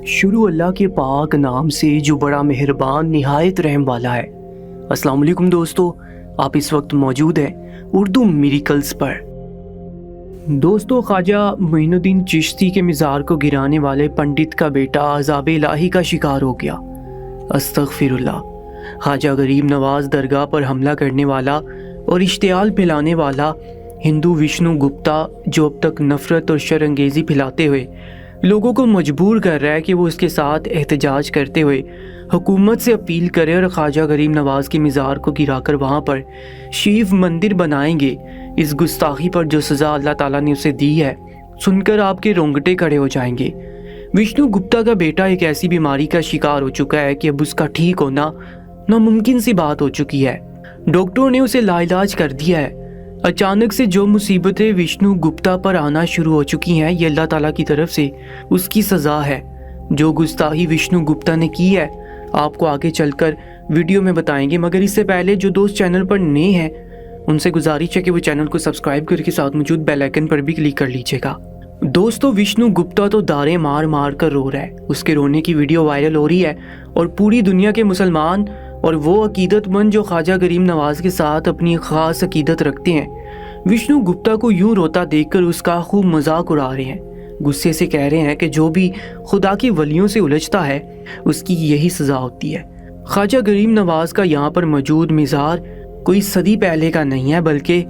شروع اللہ کے پاک نام سے جو بڑا مہربان نہایت رحم والا ہے۔ السلام علیکم دوستو، آپ اس وقت موجود ہیں اردو میریکلز پر۔ دوستو، خواجہ معین الدین چشتی کے مزار کو گرانے والے پنڈت کا بیٹا عذاب الہی کا شکار ہو گیا۔ استغفر اللہ۔ خواجہ غریب نواز درگاہ پر حملہ کرنے والا اور اشتعال پھیلانے والا ہندو وشنو گپتا، جو اب تک نفرت اور شر انگیزی پھیلاتے ہوئے لوگوں کو مجبور کر رہا ہے کہ وہ اس کے ساتھ احتجاج کرتے ہوئے حکومت سے اپیل کرے اور خواجہ غریب نواز کے مزار کو گرا کر وہاں پر شیو مندر بنائیں گے، اس گستاخی پر جو سزا اللہ تعالیٰ نے اسے دی ہے سن کر آپ کے رونگٹے کھڑے ہو جائیں گے۔ وشنو گپتا کا بیٹا ایک ایسی بیماری کا شکار ہو چکا ہے کہ اب اس کا ٹھیک ہونا ناممکن سی بات ہو چکی ہے۔ ڈاکٹروں نے اسے لا علاج کر دیا ہے۔ اچانک سے جو مصیبتیں وشنو گپتا پر آنا شروع ہو چکی ہیں، یہ اللہ تعالیٰ کی طرف سے اس کی سزا ہے۔ جو گستاخی وشنو گپتا نے کی ہے آپ کو آگے چل کر ویڈیو میں بتائیں گے، مگر اس سے پہلے جو دوست چینل پر نئے ہیں ان سے گزارش ہے کہ وہ چینل کو سبسکرائب کر کے ساتھ موجود بیل آئیکن پر بھی کلک کر لیجیے گا۔ دوستو، وشنو گپتا تو دارے مار مار کر رو رہا ہے۔ اس کے رونے کی ویڈیو وائرل ہو رہی ہے اور پوری دنیا کے مسلمان اور وہ عقیدت مند جو خواجہ غریب نواز کے ساتھ اپنی خاص عقیدت رکھتے ہیں، وشنو گپتا کو یوں روتا دیکھ کر اس کا خوب مذاق اڑا رہے ہیں۔ غصے سے کہہ رہے ہیں کہ جو بھی خدا کی ولیوں سے الجھتا ہے اس کی یہی سزا ہوتی ہے۔ خواجہ غریب نواز کا یہاں پر موجود مزار کوئی صدی پہلے کا نہیں ہے، بلکہ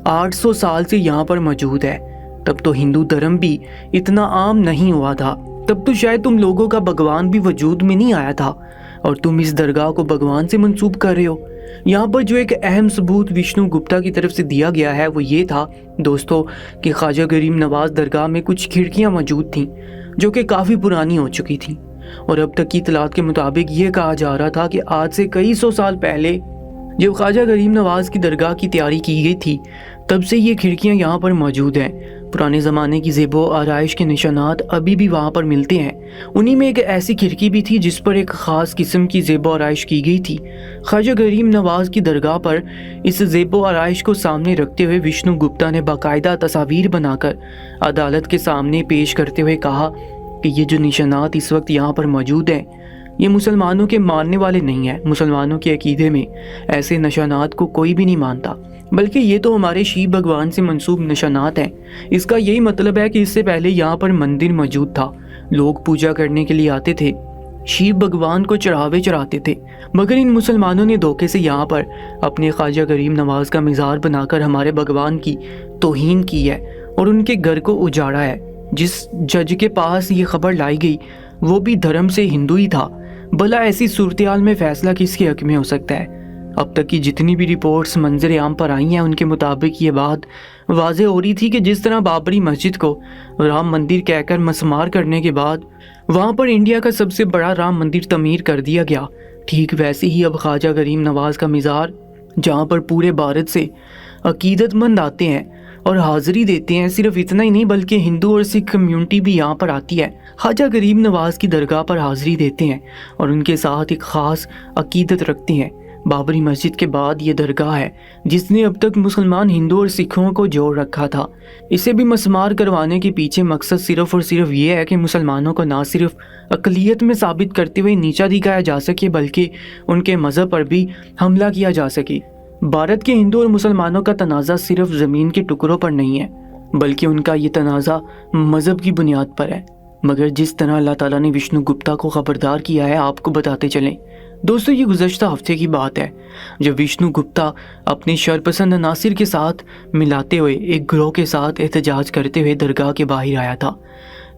800 سال سے یہاں پر موجود ہے۔ تب تو ہندو دھرم بھی اتنا عام نہیں ہوا تھا، تب تو شاید تم لوگوں کا بھگوان بھی وجود میں نہیں آیا تھا، اور تم اس درگاہ کو بھگوان سے منسوب کر رہے ہو۔ یہاں پر جو ایک اہم ثبوت وشنو گپتا کی طرف سے دیا گیا ہے وہ یہ تھا دوستو کہ خواجہ غریب نواز درگاہ میں کچھ کھڑکیاں موجود تھیں جو کہ کافی پرانی ہو چکی تھیں، اور اب تک کی اطلاعات کے مطابق یہ کہا جا رہا تھا کہ آج سے کئی سو سال پہلے جب خواجہ غریب نواز کی درگاہ کی تیاری کی گئی تھی تب سے یہ کھڑکیاں یہاں پر موجود ہیں۔ پرانے زمانے کی زیب و آرائش کے نشانات ابھی بھی وہاں پر ملتے ہیں۔ انہی میں ایک ایسی کھڑکی بھی تھی جس پر ایک خاص قسم کی زیب و آرائش کی گئی تھی۔ خواجہ غریب نواز کی درگاہ پر اس زیب و آرائش کو سامنے رکھتے ہوئے وشنو گپتا نے باقاعدہ تصاویر بنا کر عدالت کے سامنے پیش کرتے ہوئے کہا کہ یہ جو نشانات اس وقت یہاں پر موجود ہیں یہ مسلمانوں کے ماننے والے نہیں ہیں۔ مسلمانوں کے عقیدے میں ایسے نشانات کو کوئی بھی نہیں مانتا، بلکہ یہ تو ہمارے شیو بھگوان سے منسوب نشانات ہیں۔ اس کا یہی مطلب ہے کہ اس سے پہلے یہاں پر مندر موجود تھا، لوگ پوجا کرنے کے لیے آتے تھے، شیو بھگوان کو چڑھاوے چڑھاتے تھے، مگر ان مسلمانوں نے دھوکے سے یہاں پر اپنے خواجہ غریب نواز کا مزار بنا کر ہمارے بھگوان کی توہین کی ہے اور ان کے گھر کو اجاڑا ہے۔ جس جج کے پاس یہ خبر لائی گئی وہ بھی دھرم سے ہندو ہی تھا۔ بھلا ایسی صورتحال میں فیصلہ کس کے حق میں ہو سکتا ہے؟ اب تک کی جتنی بھی رپورٹس منظر عام پر آئی ہیں ان کے مطابق یہ بات واضح ہو رہی تھی کہ جس طرح بابری مسجد کو رام مندر کہہ کر مسمار کرنے کے بعد وہاں پر انڈیا کا سب سے بڑا رام مندر تعمیر کر دیا گیا، ٹھیک ویسے ہی اب خواجہ غریب نواز کا مزار، جہاں پر پورے بھارت سے عقیدت مند آتے ہیں اور حاضری دیتے ہیں، صرف اتنا ہی نہیں بلکہ ہندو اور سکھ کمیونٹی بھی یہاں پر آتی ہے، خواجہ غریب نواز کی درگاہ پر حاضری دیتے ہیں اور ان کے ساتھ ایک خاص عقیدت رکھتے ہیں۔ بابری مسجد کے بعد یہ درگاہ ہے جس نے اب تک مسلمان، ہندو اور سکھوں کو جوڑ رکھا تھا۔ اسے بھی مسمار کروانے کے پیچھے مقصد صرف اور صرف یہ ہے کہ مسلمانوں کو نہ صرف اقلیت میں ثابت کرتے ہوئے نیچا دکھایا جا سکے بلکہ ان کے مذہب پر بھی حملہ کیا جا سکے۔ بھارت کے ہندو اور مسلمانوں کا تنازع صرف زمین کے ٹکڑوں پر نہیں ہے بلکہ ان کا یہ تنازع مذہب کی بنیاد پر ہے، مگر جس طرح اللہ تعالیٰ نے وشنو گپتا کو خبردار کیا ہے آپ کو بتاتے چلیں۔ دوستو، یہ گزشتہ ہفتے کی بات ہے جب وشنو گپتا اپنے شرپسند عناصر کے ساتھ ملاتے ہوئے ایک گروہ کے ساتھ احتجاج کرتے ہوئے درگاہ کے باہر آیا تھا۔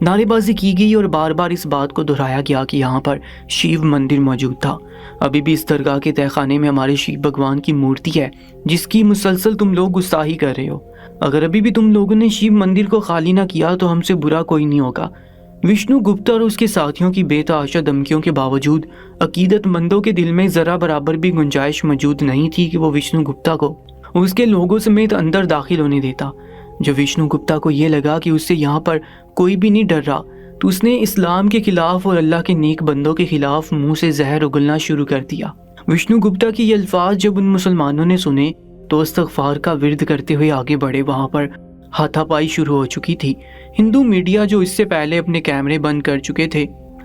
نعرے بازی کی گئی اور بار بار اس بات کو دہرایا گیا کہ یہاں پر شیو مندر موجود تھا۔ ابھی بھی اس درگاہ کے تہہ خانے میں ہمارے شیو بھگوان کی مورتی ہے جس کی مسلسل تم لوگ گستاخی کر رہے ہو۔ اگر ابھی بھی تم لوگوں نے شیو مندر کو خالی نہ کیا تو ہم سے برا کوئی نہیں ہوگا۔ وشنو گپتا اور اس کے ساتھیوں کی بے تحاشا دھمکیوں کے باوجود عقیدت مندوں کے دل میں ذرا برابر بھی گنجائش موجود نہیں تھی کہ وہ وشنو گپتا کو اس کے لوگوں سمیت اندر داخل ہونے دیتا۔ جب وشنو گپتا کو یہ لگا کہ اس سے یہاں پر کوئی بھی نہیں ڈر رہا تو اس نے اسلام کے خلاف اور اللہ کے نیک بندوں کے خلاف منہ سے زہر اگلنا شروع کر دیا۔ وشنو گپتا کی یہ الفاظ جب ان مسلمانوں نے سنے تو استغفار کا ورد کرتے ہوئے آگے بڑھے۔ وہاں پر ہاتھا پائی شروع ہو چکی تھی۔ ہندو میڈیا جو اس سے پہلے اپنے کیمرے بند کر چکے تھے